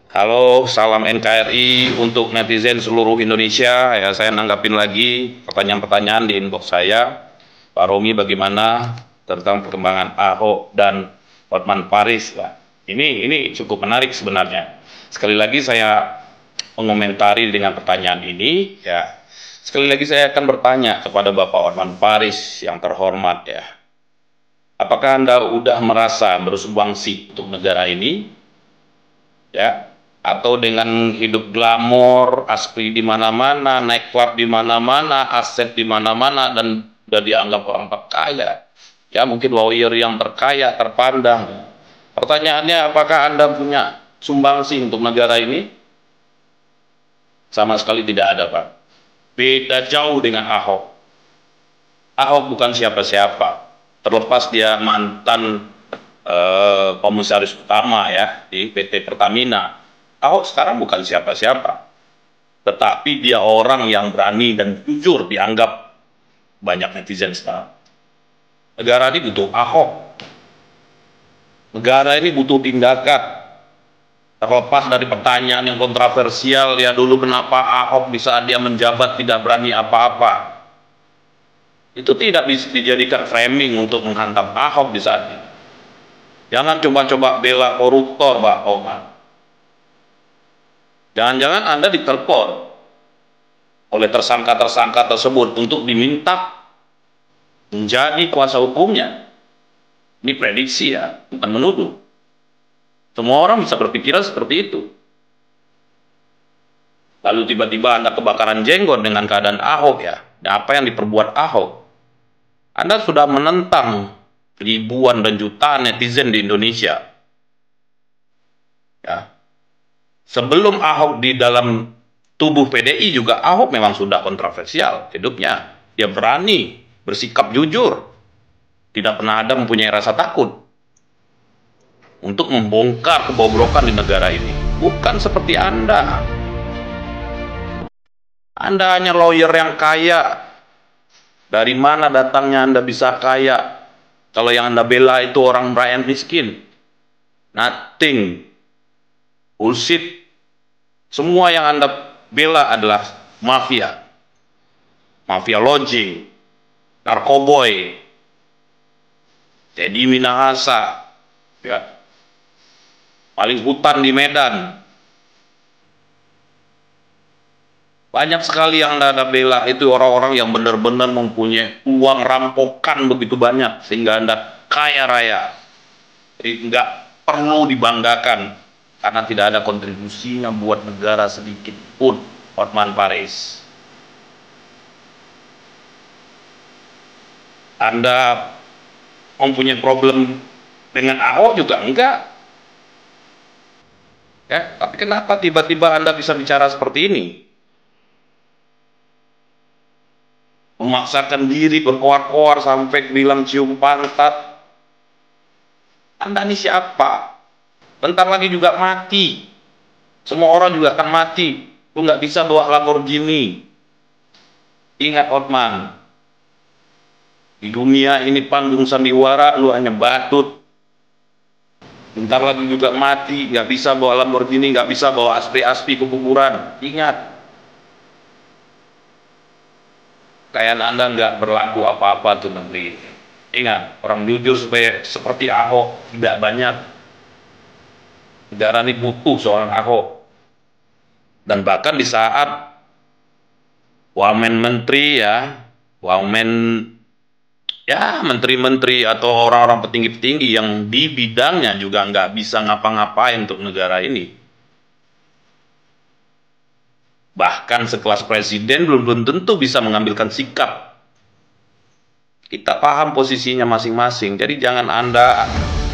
Halo, salam NKRI untuk netizen seluruh Indonesia. Ya, saya nanggapin lagi pertanyaan-pertanyaan di inbox saya. Pak Romi, bagaimana tentang perkembangan Ahok dan Hotman Paris? Ya, ini cukup menarik sebenarnya. Sekali lagi saya mengomentari dengan pertanyaan ini. Ya, sekali lagi saya akan bertanya kepada Bapak Hotman Paris yang terhormat ya. Apakah Anda sudah merasa bersumbangsi untuk negara ini? Ya, atau dengan hidup glamor, aspri di mana-mana, naik klub di mana-mana, aset di mana-mana, dan udah dianggap orang terkaya. Ya, mungkin lawyer yang terkaya, terpandang. Pertanyaannya, apakah Anda punya sumbangsi untuk negara ini? Sama sekali tidak ada, Pak. Beda jauh dengan Ahok. Ahok bukan siapa-siapa. Terlepas dia mantan komisaris utama ya di PT Pertamina. Ahok sekarang bukan siapa-siapa, tetapi dia orang yang berani dan jujur dianggap banyak netizen sekarang. Negara ini butuh Ahok. Negara ini butuh tindakan. Terlepas dari pertanyaan yang kontroversial, ya dulu kenapa Ahok bisa dia menjabat tidak berani apa-apa. Itu tidak bisa dijadikan framing untuk menghantam Ahok di saat ini. Jangan coba-coba bela koruptor, Pak Omar. Jangan-jangan Anda ditelepon oleh tersangka-tersangka tersebut untuk diminta menjadi kuasa hukumnya. Ini prediksi ya, bukan menuduh. Semua orang bisa berpikiran seperti itu. Lalu tiba-tiba Anda kebakaran jenggot dengan keadaan Ahok ya. Dan apa yang diperbuat Ahok? Anda sudah menentang ribuan dan jutaan netizen di Indonesia. Ya. Sebelum Ahok di dalam tubuh PDI juga Ahok memang sudah kontroversial hidupnya. Dia berani bersikap jujur, tidak pernah ada mempunyai rasa takut untuk membongkar kebobrokan di negara ini. Bukan seperti Anda. Anda hanya lawyer yang kaya. Dari mana datangnya Anda bisa kaya? Kalau yang Anda bela itu orang rakyat miskin. Nothing. Bullshit. Semua yang Anda bela adalah mafia. Mafia lodging, narkoboy, Teddy Minahasa, ya, paling hutan di Medan. Banyak sekali yang Anda bela itu orang-orang yang benar-benar mempunyai uang rampokan begitu banyak sehingga Anda kaya raya. Jadi nggak perlu dibanggakan karena tidak ada kontribusinya buat negara sedikit pun. Hotman Paris. Anda mempunyai problem dengan Ahok juga enggak. Ya, tapi kenapa tiba-tiba Anda bisa bicara seperti ini? Memaksakan diri berkoar-koar sampai bilang cium pantat. Anda ini siapa? Bentar lagi juga mati. Semua orang juga akan mati. Lu nggak bisa bawa Lamborghini. Ingat Hotman, di dunia ini panggung sandiwara, lu hanya batut. Bentar lagi juga mati, nggak bisa bawa Lamborghini, nggak bisa bawa aspi-aspi ke kuburan. Ingat, kekayaan Anda nggak berlaku apa-apa tuh negeri. Ingat, orang jujur supaya seperti Ahok tidak banyak. Negara ini butuh seorang Ahok. Dan bahkan di saat wamen menteri ya, wamen ya menteri-menteri atau orang-orang petinggi-petinggi yang di bidangnya juga nggak bisa ngapa-ngapain untuk negara ini. Bahkan sekelas presiden belum tentu bisa mengambilkan sikap. Kita paham posisinya masing-masing, jadi jangan Anda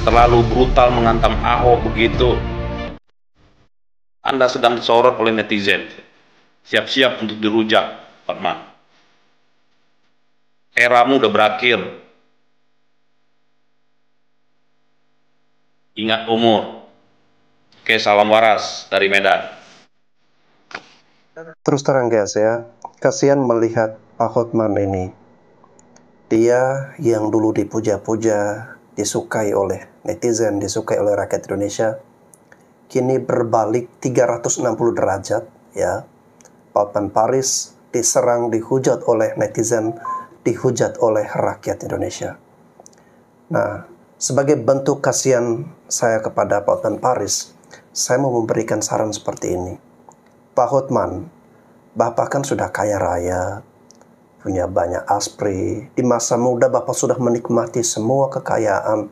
terlalu brutal menghantam Ahok begitu. Anda sedang disorot oleh netizen. Siap-siap untuk dirujak, Hotman. Eramu udah berakhir. Ingat umur. Oke, salam waras dari Medan. Terus terang guys ya, kasihan melihat Pak Hotman ini. Dia yang dulu dipuja-puja, disukai oleh netizen, disukai oleh rakyat Indonesia, kini berbalik 360 derajat, ya. Pak Hotman Paris diserang, dihujat oleh netizen, dihujat oleh rakyat Indonesia. Nah, sebagai bentuk kasihan saya kepada Pak Hotman Paris, saya mau memberikan saran seperti ini. Pak Hotman, Bapak kan sudah kaya raya, punya banyak aspri. Di masa muda Bapak sudah menikmati semua kekayaan.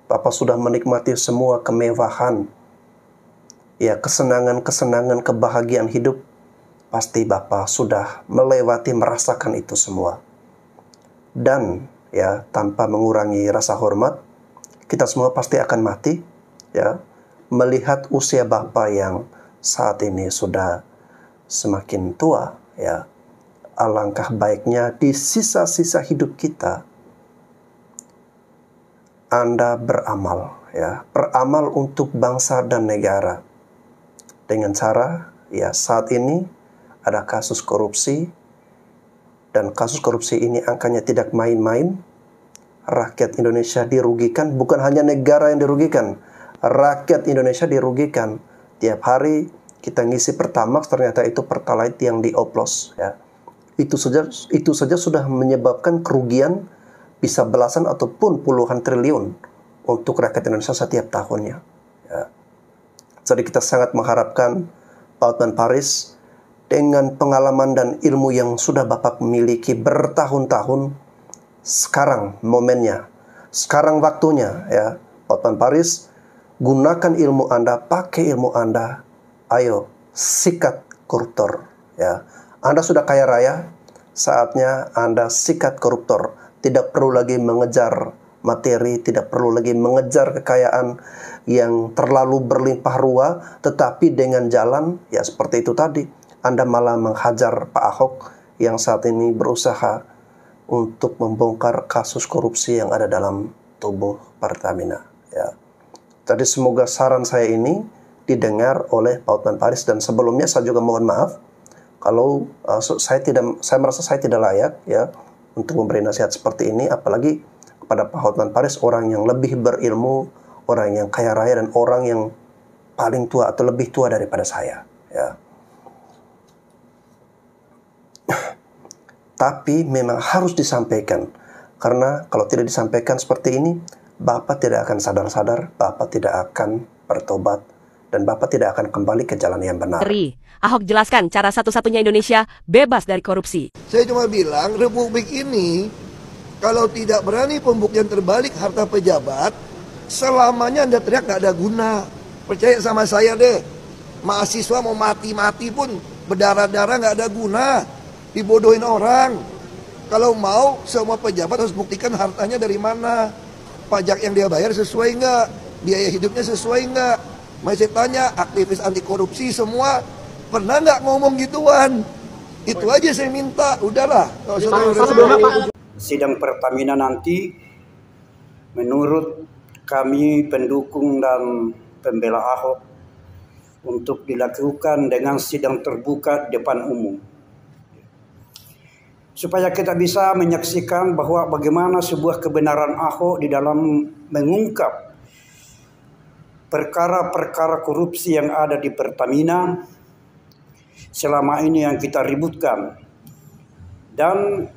Bapak sudah menikmati semua kemewahan. Ya, kesenangan-kesenangan, kebahagiaan hidup. Pasti Bapak sudah melewati, merasakan itu semua. Dan ya, tanpa mengurangi rasa hormat, kita semua pasti akan mati, ya, melihat usia Bapak yang saat ini sudah semakin tua, ya. Alangkah baiknya di sisa-sisa hidup kita Anda beramal, ya, beramal untuk bangsa dan negara. Dengan cara, ya, saat ini ada kasus korupsi, dan kasus korupsi ini angkanya tidak main-main. Rakyat Indonesia dirugikan, bukan hanya negara yang dirugikan, rakyat Indonesia dirugikan. Tiap hari kita ngisi Pertamax, ternyata itu Pertalite yang dioplos, ya. Itu saja sudah menyebabkan kerugian bisa belasan ataupun puluhan triliun untuk rakyat Indonesia setiap tahunnya, ya. Jadi kita sangat mengharapkan Pak Hotman Paris dengan pengalaman dan ilmu yang sudah Bapak miliki bertahun-tahun, sekarang momennya, sekarang waktunya, ya. Pak Hotman Paris, gunakan ilmu Anda, pakai ilmu Anda. Ayo, sikat koruptor, ya. Anda sudah kaya raya, saatnya Anda sikat koruptor. Tidak perlu lagi mengejar materi, tidak perlu lagi mengejar kekayaan yang terlalu berlimpah ruah, tetapi dengan jalan, ya, seperti itu tadi, Anda malah menghajar Pak Ahok yang saat ini berusaha untuk membongkar kasus korupsi yang ada dalam tubuh Pertamina, ya. Jadi semoga saran saya ini didengar oleh Pak Hotman Paris, dan sebelumnya saya juga mohon maaf kalau saya merasa saya tidak layak, ya, untuk memberi nasihat seperti ini, apalagi kepada Pak Hotman Paris, orang yang lebih berilmu, orang yang kaya raya, dan orang yang paling tua atau lebih tua daripada saya, ya. Tapi memang harus disampaikan, karena kalau tidak disampaikan seperti ini, Bapak tidak akan sadar-sadar, Bapak tidak akan bertobat, dan Bapak tidak akan kembali ke jalan yang benar. Ahok jelaskan cara satu-satunya Indonesia bebas dari korupsi. Saya cuma bilang, Republik ini kalau tidak berani pembuktian terbalik harta pejabat, selamanya Anda teriak nggak ada guna. Percaya sama saya deh, mahasiswa mau mati-mati pun berdarah-darah nggak ada guna, dibodohin orang. Kalau mau, semua pejabat harus buktikan hartanya dari mana, pajak yang dia bayar sesuai nggak, biaya hidupnya sesuai nggak. Masih saya tanya, aktivis anti korupsi semua pernah nggak ngomong gituan? Itu aja saya minta, udahlah. Sidang Pertamina nanti, menurut kami pendukung dan pembela Ahok, untuk dilakukan dengan sidang terbuka depan umum, supaya kita bisa menyaksikan bahwa bagaimana sebuah kebenaran Ahok di dalam mengungkap perkara-perkara korupsi yang ada di Pertamina selama ini yang kita ributkan, dan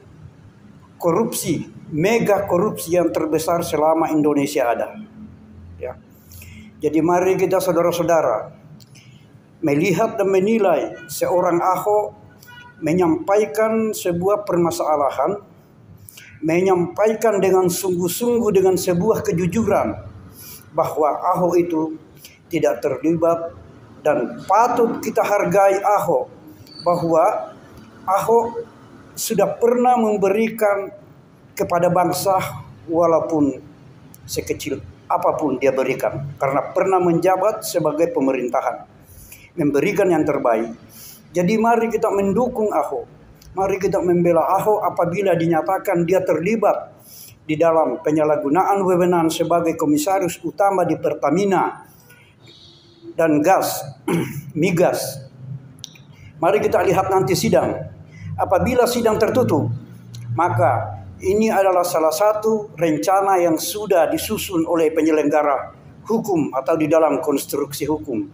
korupsi, mega korupsi yang terbesar selama Indonesia ada, ya. Jadi mari kita saudara-saudara melihat dan menilai seorang Ahok menyampaikan sebuah permasalahan, menyampaikan dengan sungguh-sungguh, dengan sebuah kejujuran, bahwa Ahok itu tidak terlibat, dan patut kita hargai Ahok, bahwa Ahok sudah pernah memberikan kepada bangsa walaupun sekecil apapun dia berikan, karena pernah menjabat sebagai pemerintahan, memberikan yang terbaik. Jadi mari kita mendukung Ahok, mari kita membela Ahok apabila dinyatakan dia terlibat di dalam penyalahgunaan wewenang sebagai komisaris utama di Pertamina dan gas, migas. Mari kita lihat nanti sidang. Apabila sidang tertutup, maka ini adalah salah satu rencana yang sudah disusun oleh penyelenggara hukum atau di dalam konstruksi hukum.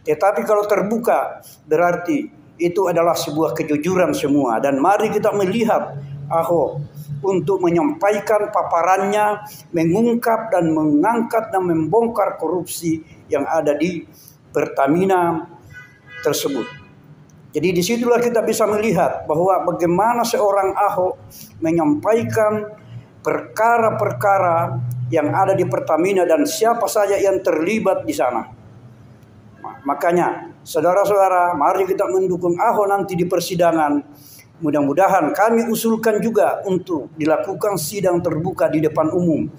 Tetapi kalau terbuka berarti itu adalah sebuah kejujuran semua. Dan mari kita melihat Ahok untuk menyampaikan paparannya, mengungkap dan mengangkat dan membongkar korupsi yang ada di Pertamina tersebut. Jadi disitulah kita bisa melihat bahwa bagaimana seorang Ahok menyampaikan perkara-perkara yang ada di Pertamina dan siapa saja yang terlibat di sana. Makanya saudara-saudara, mari kita mendukung Ahok nanti di persidangan. Mudah-mudahan kami usulkan juga untuk dilakukan sidang terbuka di depan umum,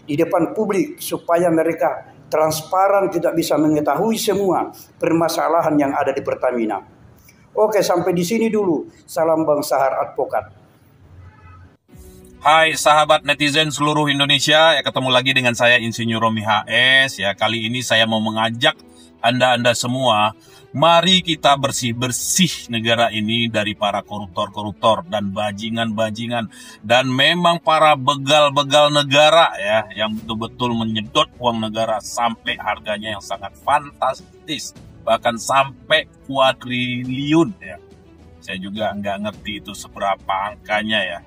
di depan publik, supaya mereka transparan, kita bisa mengetahui semua permasalahan yang ada di Pertamina. Oke, sampai di sini dulu. Salam Bang Sahar Advokat. Hai sahabat netizen seluruh Indonesia, ya ketemu lagi dengan saya Insinyur Romi HS. Ya, kali ini saya mau mengajak Anda semua, mari kita bersih-bersih negara ini dari para koruptor-koruptor dan bajingan-bajingan dan memang para begal-begal negara ya, yang betul-betul menyedot uang negara sampai harganya yang sangat fantastis, bahkan sampai kuadriliun ya. Saya juga nggak ngerti itu seberapa angkanya ya,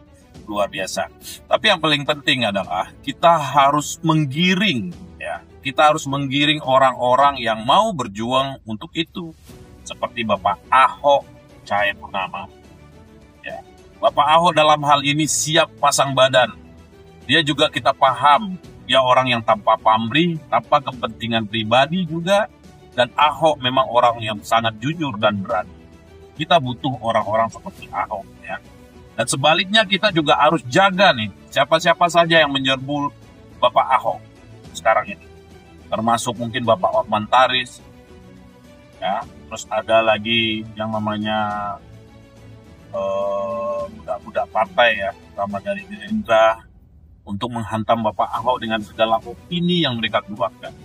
luar biasa. Tapi yang paling penting adalah kita harus menggiring ya. Kita harus menggiring orang-orang yang mau berjuang untuk itu. Seperti Bapak Ahok Cahayapurnama. Ya. Bapak Ahok dalam hal ini siap pasang badan. Dia juga kita paham, dia orang yang tanpa pamrih, tanpa kepentingan pribadi juga. Dan Ahok memang orang yang sangat jujur dan berani. Kita butuh orang-orang seperti Ahok ya. Dan sebaliknya kita juga harus jaga nih, siapa-siapa saja yang menyerbu Bapak Ahok sekarang ini. Termasuk mungkin Bapak Hotman Paris, ya, terus ada lagi yang namanya budak-budak partai ya, terutama dari Gerindra, untuk menghantam Bapak Ahok dengan segala opini yang mereka keluarkan.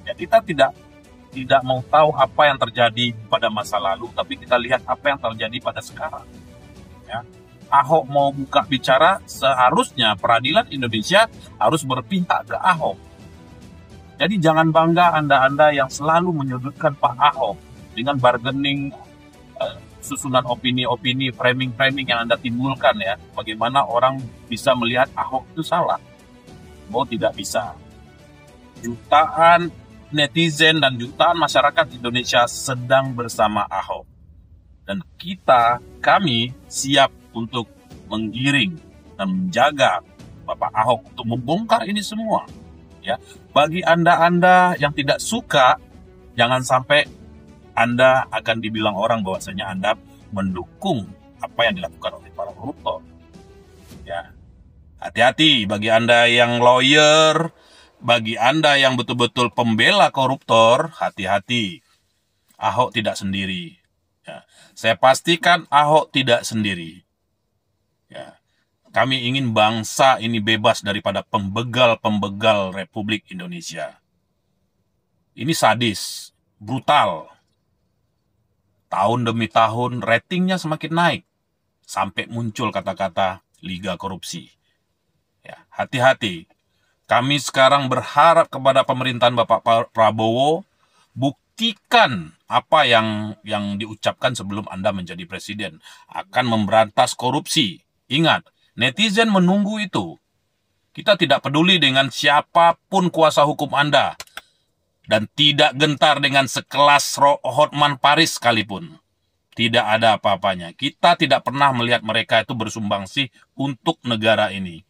Ya, kita tidak mau tahu apa yang terjadi pada masa lalu, tapi kita lihat apa yang terjadi pada sekarang. Ya. Ahok mau buka bicara, seharusnya peradilan Indonesia harus berpihak ke Ahok. Jadi jangan bangga Anda yang selalu menyudutkan Pak Ahok dengan bargaining, susunan opini-opini, framing-framing yang Anda timbulkan ya. Bagaimana orang bisa melihat Ahok itu salah? Oh, tidak bisa. Jutaan netizen dan jutaan masyarakat Indonesia sedang bersama Ahok. Dan kami siap untuk menggiring dan menjaga Bapak Ahok untuk membongkar ini semua. Ya, bagi Anda yang tidak suka, jangan sampai Anda akan dibilang orang bahwasanya Anda mendukung apa yang dilakukan oleh para koruptor. Ya, hati-hati bagi Anda yang lawyer, bagi Anda yang betul-betul pembela koruptor, hati-hati. Ahok tidak sendiri. Ya, saya pastikan Ahok tidak sendiri. Ya. Kami ingin bangsa ini bebas daripada pembegal-pembegal Republik Indonesia. Ini sadis, brutal. Tahun demi tahun ratingnya semakin naik. Sampai muncul kata-kata Liga Korupsi. Ya, hati-hati. Kami sekarang berharap kepada pemerintahan Bapak Prabowo, buktikan apa yang diucapkan sebelum Anda menjadi presiden. Akan memberantas korupsi. Ingat, netizen menunggu itu. Kita tidak peduli dengan siapapun kuasa hukum Anda. Dan tidak gentar dengan sekelas Hotman Paris sekalipun. Tidak ada apa-apanya. Kita tidak pernah melihat mereka itu bersumbangsi untuk negara ini.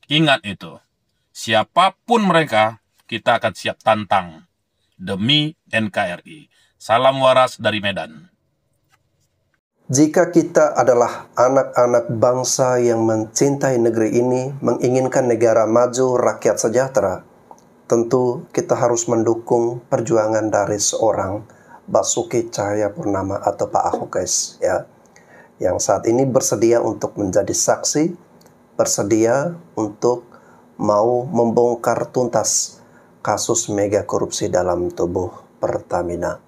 Ingat itu. Siapapun mereka, kita akan siap tantang. Demi NKRI. Salam waras dari Medan. Jika kita adalah anak-anak bangsa yang mencintai negeri ini, menginginkan negara maju, rakyat sejahtera, tentu kita harus mendukung perjuangan dari seorang Basuki Cahayapurnama atau Pak Ahok, guys, ya, yang saat ini bersedia untuk menjadi saksi, bersedia untuk mau membongkar tuntas kasus mega korupsi dalam tubuh Pertamina.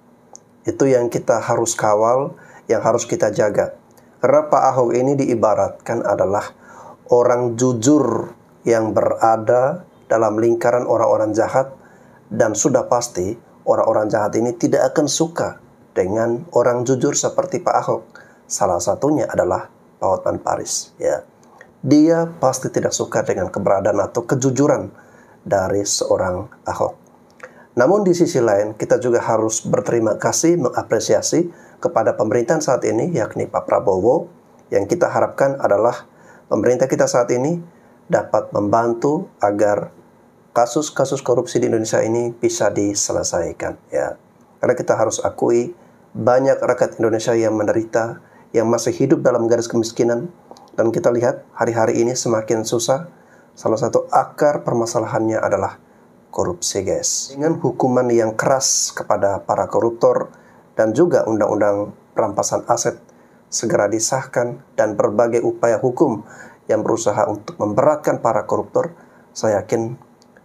Itu yang kita harus kawal, yang harus kita jaga. Karena Pak Ahok ini diibaratkan adalah orang jujur yang berada dalam lingkaran orang-orang jahat Dan sudah pasti orang-orang jahat ini tidak akan suka dengan orang jujur seperti Pak Ahok. Salah satunya adalah Pak Hotman Paris. Ya, dia pasti tidak suka dengan keberadaan atau kejujuran dari seorang Ahok. Namun di sisi lain, kita juga harus berterima kasih, mengapresiasi kepada pemerintahan saat ini, yakni Pak Prabowo. Yang kita harapkan adalah pemerintah kita saat ini dapat membantu agar kasus-kasus korupsi di Indonesia ini bisa diselesaikan. Ya, karena kita harus akui banyak rakyat Indonesia yang menderita, yang masih hidup dalam garis kemiskinan, dan kita lihat hari-hari ini semakin susah. Salah satu akar permasalahannya adalah korupsi, guys. Dengan hukuman yang keras kepada para koruptor dan juga undang-undang perampasan aset segera disahkan dan berbagai upaya hukum yang berusaha untuk memberatkan para koruptor, saya yakin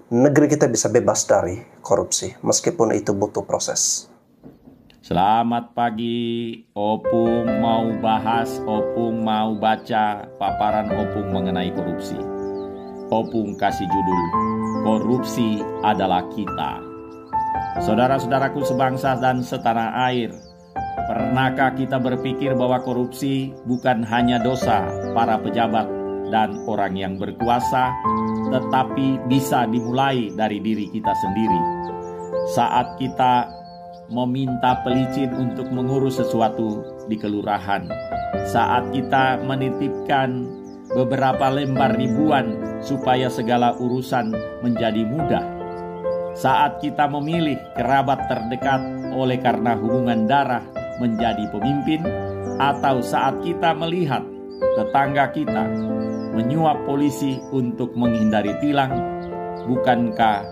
negeri kita bisa bebas dari korupsi, meskipun itu butuh proses. Selamat pagi, Opung mau bahas, Opung mau baca paparan Opung mengenai korupsi. Opung kasih judul, Korupsi Adalah Kita. Saudara-saudaraku sebangsa dan setanah air, pernahkah kita berpikir bahwa korupsi bukan hanya dosa para pejabat dan orang yang berkuasa, tetapi bisa dimulai dari diri kita sendiri. Saat kita meminta pelicin untuk mengurus sesuatu di kelurahan, saat kita menitipkan beberapa lembar ribuan supaya segala urusan menjadi mudah, saat kita memilih kerabat terdekat oleh karena hubungan darah menjadi pemimpin, atau saat kita melihat tetangga kita menyuap polisi untuk menghindari tilang, bukankah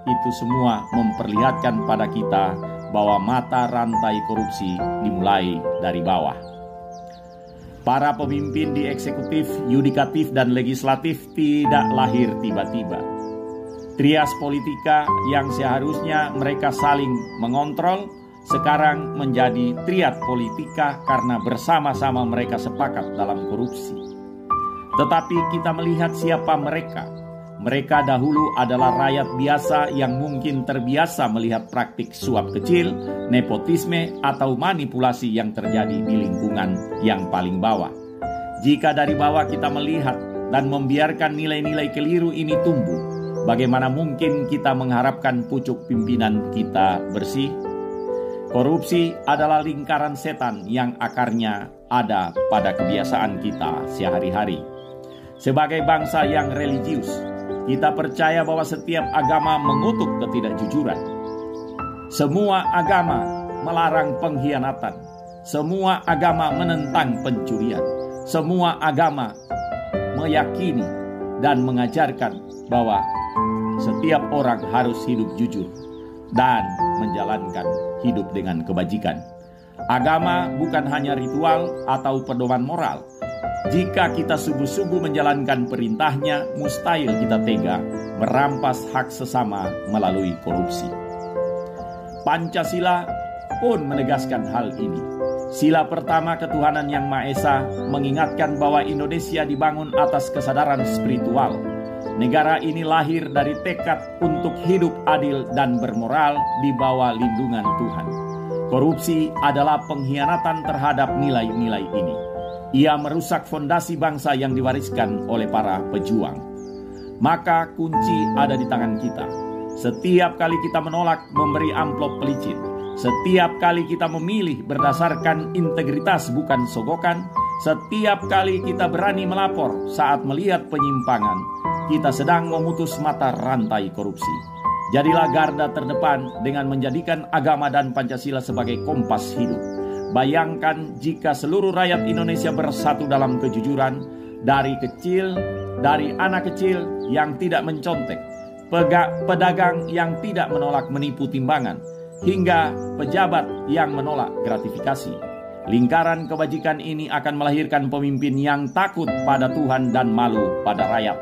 itu semua memperlihatkan pada kita bahwa mata rantai korupsi dimulai dari bawah? Para pemimpin di eksekutif, yudikatif, dan legislatif tidak lahir tiba-tiba. Trias politika yang seharusnya mereka saling mengontrol, sekarang menjadi triad politika karena bersama-sama mereka sepakat dalam korupsi. Tetapi kita melihat siapa mereka. Mereka dahulu adalah rakyat biasa yang mungkin terbiasa melihat praktik suap kecil, nepotisme, atau manipulasi yang terjadi di lingkungan yang paling bawah. Jika dari bawah kita melihat dan membiarkan nilai-nilai keliru ini tumbuh, bagaimana mungkin kita mengharapkan pucuk pimpinan kita bersih? Korupsi adalah lingkaran setan yang akarnya ada pada kebiasaan kita sehari-hari. Sebagai bangsa yang religius, kita percaya bahwa setiap agama mengutuk ketidakjujuran. Semua agama melarang pengkhianatan. Semua agama menentang pencurian. Semua agama meyakini dan mengajarkan bahwa setiap orang harus hidup jujur dan menjalankan hidup dengan kebajikan. Agama bukan hanya ritual atau pedoman moral. Jika kita sungguh-sungguh menjalankan perintahnya, mustahil kita tega merampas hak sesama melalui korupsi. Pancasila pun menegaskan hal ini. Sila pertama ketuhanan yang Maha Esa mengingatkan bahwa Indonesia dibangun atas kesadaran spiritual. Negara ini lahir dari tekad untuk hidup adil dan bermoral di bawah lindungan Tuhan. Korupsi adalah pengkhianatan terhadap nilai-nilai ini. Ia merusak fondasi bangsa yang diwariskan oleh para pejuang. Maka kunci ada di tangan kita. Setiap kali kita menolak memberi amplop pelicin, setiap kali kita memilih berdasarkan integritas bukan sogokan, setiap kali kita berani melapor saat melihat penyimpangan, kita sedang memutus mata rantai korupsi. Jadilah garda terdepan dengan menjadikan agama dan Pancasila sebagai kompas hidup. Bayangkan jika seluruh rakyat Indonesia bersatu dalam kejujuran, dari anak kecil yang tidak mencontek, pedagang yang tidak menolak menipu timbangan, hingga pejabat yang menolak gratifikasi. Lingkaran kebajikan ini akan melahirkan pemimpin yang takut pada Tuhan dan malu pada rakyat.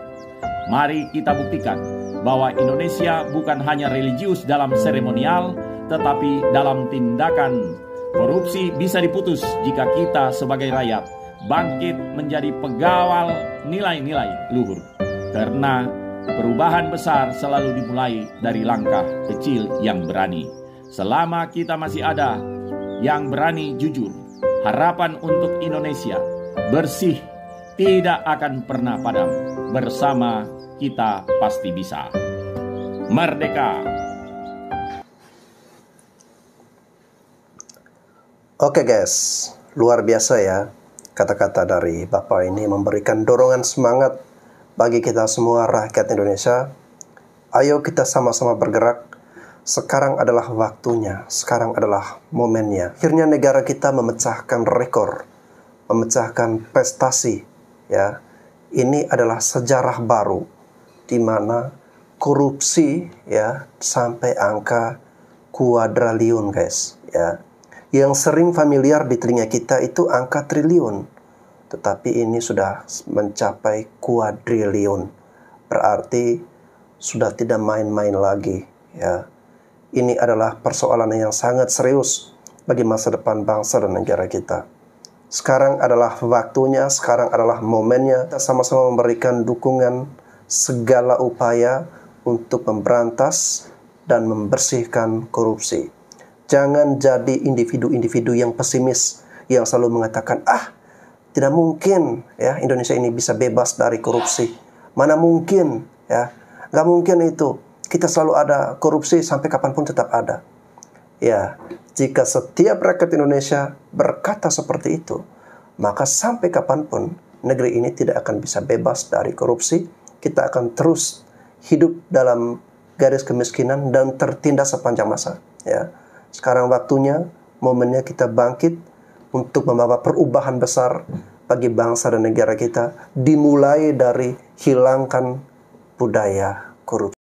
Mari kita buktikan bahwa Indonesia bukan hanya religius dalam seremonial, tetapi dalam tindakan. Korupsi bisa diputus jika kita sebagai rakyat bangkit menjadi pegawal nilai-nilai luhur. Karena Perubahan besar selalu dimulai dari langkah kecil yang berani. Selama kita masih ada yang berani jujur, harapan untuk Indonesia bersih tidak akan pernah padam. Bersama kita pasti bisa. Merdeka! Oke guys, luar biasa ya. Kata-kata dari Bapak ini memberikan dorongan semangat bagi kita semua rakyat Indonesia. Ayo kita sama-sama bergerak. Sekarang adalah waktunya, sekarang adalah momennya. Akhirnya negara kita memecahkan rekor, memecahkan prestasi ya. Ini adalah sejarah baru di mana korupsi ya sampai angka kuadriliun guys ya. Yang sering familiar di telinga kita itu angka triliun, tetapi ini sudah mencapai kuadriliun. Berarti sudah tidak main-main lagi ya. Ini adalah persoalan yang sangat serius bagi masa depan bangsa dan negara kita. Sekarang adalah waktunya, sekarang adalah momennya. Kita sama-sama memberikan dukungan segala upaya untuk memberantas dan membersihkan korupsi. Jangan jadi individu-individu yang pesimis, yang selalu mengatakan, tidak mungkin ya Indonesia ini bisa bebas dari korupsi. Mana mungkin ya, nggak mungkin itu. Kita selalu ada korupsi sampai kapanpun tetap ada. Ya, jika setiap rakyat Indonesia berkata seperti itu, maka sampai kapanpun negeri ini tidak akan bisa bebas dari korupsi. Kita akan terus hidup dalam garis kemiskinan dan tertindas sepanjang masa. Ya. Sekarang waktunya, momennya kita bangkit untuk membawa perubahan besar bagi bangsa dan negara kita. Dimulai dari hilangkan budaya korupsi.